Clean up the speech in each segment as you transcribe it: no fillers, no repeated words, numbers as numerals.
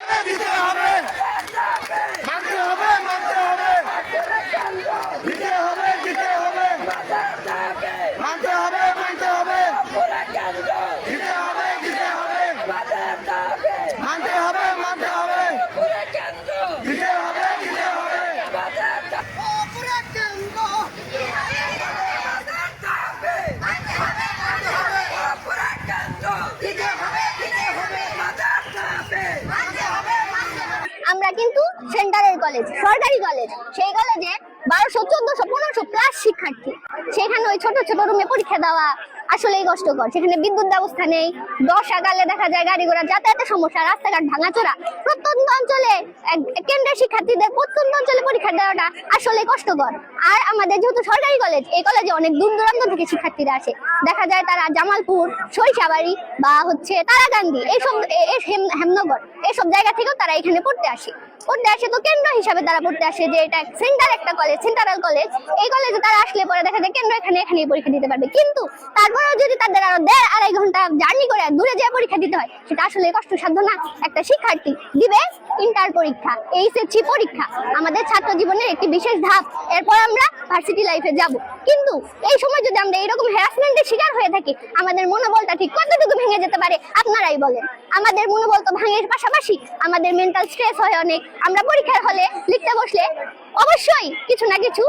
দিতে হবে, মানতে হবে, মানতে হবে, দিতে হবে, দিতে হবে, মানতে হবে, মানতে হবে, দিতে হবে, দিতে হবে, মানতে হবে, মানতে হবে, দিতে হবে, দিতে হবে। আমরা কিন্তু সেন্টারের কলেজ, সরকারি কলেজ, সেই কলেজে 1200, 1400, 1500 প্লাস শিক্ষার্থী। সেখানে ওই ছোট ছোট রুমে পরীক্ষা দেওয়া আসলেই কষ্টকর। সেখানে বিদ্যুৎ ব্যবস্থা নেই, বর্ষাকালে দেখা যায় গাড়ি ঘোড়া যাতায়াতের সমস্যা, রাস্তাঘাট ভাঙাচোরা। প্রত্যন্ত অঞ্চলে কেন্দ্রের শিক্ষার্থীদের প্রত্যন্ত অঞ্চলে পরীক্ষা দেওয়াটা আসলে কষ্টকর। আর আমাদের যেহেতু সরকারি কলেজ, এই কলেজে অনেক দূর দূরান্ত থেকে শিক্ষার্থীরা আসে। দেখা যায় তারা জামালপুর, সরিষাবাড়ি বা তারাকান্দি, এইসব হেমনগর, এইসব জায়গা থেকেও তারা এখানে পড়তে আসে। তো কেন্দ্র হিসাবে তারা পড়তে আসে যে এটা সেন্টার একটা কলেজ, সেন্ট্রাল কলেজ। এই কলেজে তারা আসলে পরে দেখা যায় কেন্দ্র এখানে পরীক্ষা দিতে পারবে। কিন্তু তারপরেও যদি তাদের আরো 1.5-2.5 ঘন্টা জার্নি করে দূরে যেয়ে পরীক্ষা দিতে হয়, সেটা আসলে কষ্টসাধ্য না। একটা শিক্ষার্থী দিবে ইন্টার পরীক্ষা, এইচএসসি পরীক্ষা, আমাদের ছাত্র জীবনের একটি বিশেষ ধাপ। এরপর আমরা ভার্সিটি লাইফে যাব। কিন্তু এই সময় যদি আমরা এরকম হ্যারাসমেন্টের শিকার হয়ে থাকি, আমাদের মনোবলটা ঠিক কতটুকু ভেঙে যেতে পারে আপনারাই বলেন। আমাদের মনোবল তো ভাঙের পাশাপাশি আমাদের মেন্টাল স্ট্রেস হয় অনেক। আমরা পরীক্ষার হলে লিখতে বসলে অবশ্যই কিছু না কিছু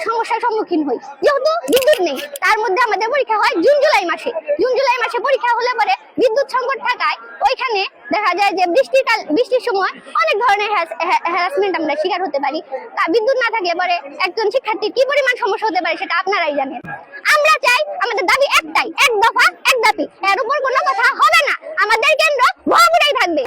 সমস্যার সম্মুখীন হই। যেহেতু বিদ্যুৎ নেই, তার মধ্যে আমাদের পরীক্ষা হয় জুন জুলাই মাসে পরীক্ষা হলে পরে বিদ্যুৎ সংকট থাকায় ওইখানে দেখা যায় যে বৃষ্টির সময় অনেক ধরনের হ্যারাসমেন্ট আমরা শিকার হতে পারি। বিদ্যুৎ না থাকলে পরে একজন শিক্ষার্থীর কি পরিমাণ সমস্যা হতে পারে সেটা আপনারাই জানেন। আমরা চাই, আমাদের দাবি একটাই, এক দফা এক দাবি, এর উপর কোনো কথা হবে না। আমাদের কেন্দ্র ভরপুরেই থাকবে।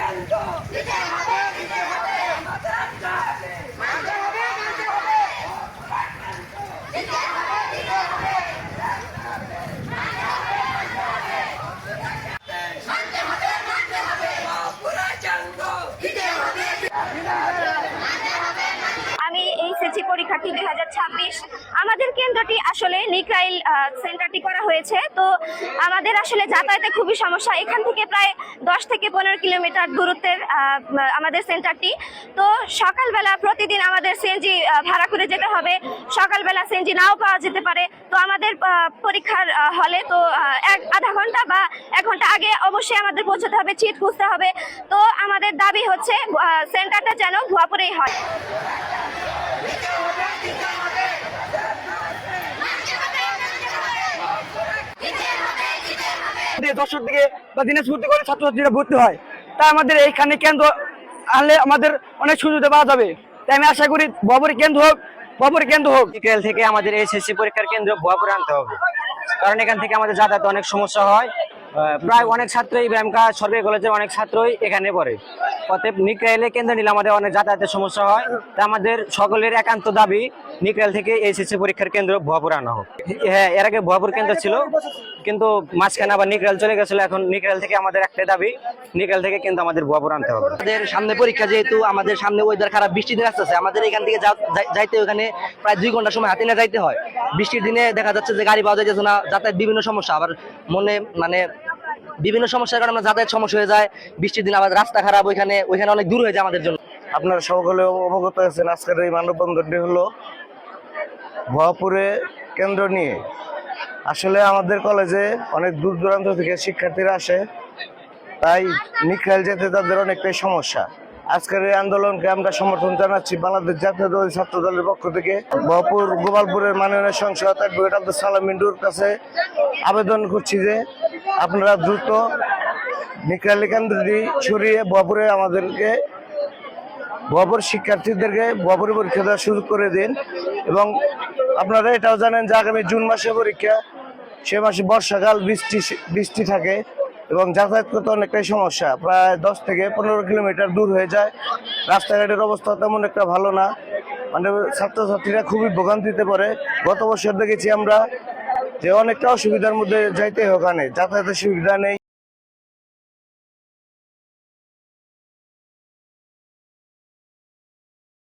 আমি এইচএসসি পরীক্ষার্থী 2026। আমাদের কেন্দ্রটি আসলে নিকরাইল সেন্টারটি করা হয়েছে। তো আমাদের আসলে যাতায়াতে খুবই সমস্যা। এখান থেকে প্রায় 10 থেকে 15 কিলোমিটার দূরত্বের আমাদের সেন্টারটি। তো সকালবেলা প্রতিদিন আমাদের সিএনজি ভাড়া করে যেতে হবে। সকালবেলা সিএনজি নাও পাওয়া যেতে পারে। তো আমাদের পরীক্ষার হলে তো আধা ঘন্টা বা 1 ঘন্টা আগে অবশ্যই আমাদের পৌঁছতে হবে, সিট খুঁজতে হবে। তো আমাদের দাবি হচ্ছে সেন্টারটা যেন ভুয়াপুরেই হয়। দর্শক থেকে বা দিনাজপুর থেকে ছাত্রছাত্রীরা ভর্তি হয়, তাই আমাদের এইখানে কেন্দ্র আনলে আমাদের অনেক সুবিধা পাওয়া যাবে। তাই আমি আশা করি ভুয়াপুরে কেন্দ্র হোক। বিকেল থেকে আমাদের এইচএসসি পরীক্ষার কেন্দ্র ভুয়াপুরে আনতে হবে, কারণ এখান থেকে আমাদের যাতায়াতে অনেক সমস্যা হয়। প্রায় অনেক ছাত্রই ব্যায়ামকা সরকারি কলেজের অনেক ছাত্রই এখানে পড়ে। অতএব নিকরাইলে কেন্দ্র নিলে আমাদের অনেক যাতায়াতের সমস্যা হয়। তাই আমাদের সকলের একান্ত দাবি নিকরাইল থেকে এইচএসসি পরীক্ষার কেন্দ্র ভুয়াপুরে আনা হোক। হ্যাঁ, এর আগে ভুয়াপুর কেন্দ্র ছিল, কিন্তু মাঝখানে আবার নিকরাইল চলে গেছিল। এখন নিকরাইল থেকে আমাদের একটাই দাবি, নিকরাইল থেকে কিন্তু আমাদের ভুয়াপুর আনতে হবে। আমাদের সামনে পরীক্ষা, যেহেতু আমাদের সামনে ওয়েদার খারাপ, বৃষ্টির দিন আসতেছে, আমাদের এখান থেকে যাইতে ওখানে প্রায় 2 ঘন্টা সময় হাতে নিয়ে যাইতে হয়। বৃষ্টির দিনে দেখা যাচ্ছে যে গাড়ি পাওয়া যাচ্ছে না, যাতায়াত বিভিন্ন সমস্যা। আবার বিভিন্ন সমস্যার কারণে যাতায়াত সমস্যা হয়ে যায়। বৃষ্টির দিন আবার রাস্তা খারাপ, ওইখানে অনেক দূর হয়ে যায় আমাদের জন্য। আপনারা সকলে অবগত আছেন, আজকের এই মানববন্ধনটি হলো ভুয়াপুরে কেন্দ্র নিয়ে। আসলে আমাদের কলেজে অনেক দূর দূরান্ত থেকে শিক্ষার্থীরা আসে, তাই নিকরাইল যেতে তাদের অনেকটাই সমস্যা। আজকের এই আন্দোলনকে আমরা সমর্থন জানাচ্ছি বাংলাদেশ জাতীয়তাবাদী ছাত্র দলের পক্ষ থেকে। ভুয়াপুর গোপালপুরের মাননীয় সংসদ অ্যাডভোকেট আব্দুল সালাম মিন্টুর কাছে আবেদন করছি যে আপনারা দ্রুত নিকরাইল কেন্দ্রটি সরিয়ে ভুয়াপুর শিক্ষার্থীদেরকে ভুয়াপুরে পরীক্ষা দেওয়ার সুযোগ করে দিন। এবং আপনারা এটাও জানেন যে আগামী জুন মাসে পরীক্ষা, সে মাসে বর্ষাকাল, বৃষ্টি থাকে এবং যাতায়াত করতে অনেকটাই সমস্যা। প্রায় 10 থেকে 15 কিলোমিটার দূর হয়ে যায়। রাস্তাঘাটের অবস্থা তেমন একটা ভালো না, মানে ছাত্রছাত্রীরা খুবই ভোগান্তিতে পড়ে। গত বছর দেখেছি আমরা যে অনেকটা অসুবিধার মধ্যে যাইতে হয়, ওখানে যাতায়াতের সুবিধা নেই।